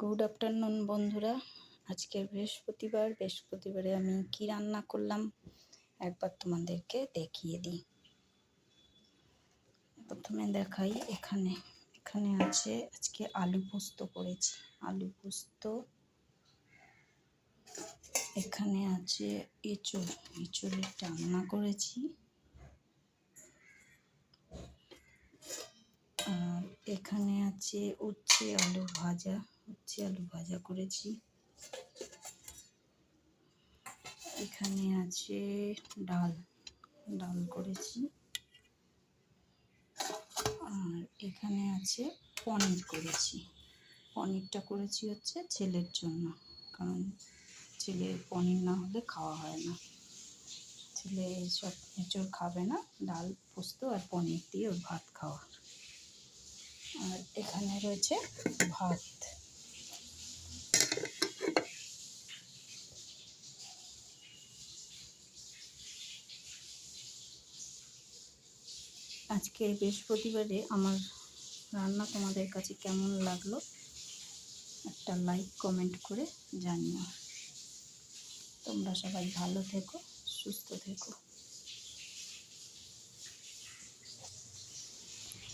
Good afternoon বন্ধুরা। আজকে বৃহস্পতিবারে আমি কি রান্না করলাম একবার তোমাদেরকে দেখিয়ে দিই। প্রথমে দেখাই, এখানে আছে আজকে আলু পোস্ত করেছি। এখানে আছে এঁচোড়ের রান্না করেছি। আর এখানে আছে উচ্ছে আলু ভাজা করেছি। এখানে আছে ডাল করেছি। আর এখানে আছে পনিরটা করেছি হচ্ছে ছেলের জন্য, কারণ ছেলের পনির না হলে খাওয়া হয় না। ছেলে এইসব এঁচোড় খাবে না, ডাল পোস্ত আর পনির দিয়ে ওর ভাত খাওয়া। আর এখানে রয়েছে ভাত। আজকে বৃহস্পতিবারে আমার রান্না তোমাদের কাছে কেমন লাগলো একটা লাইক কমেন্ট করে জানিও। তোমরা সবাই ভালো থেকো, সুস্থ থেকো।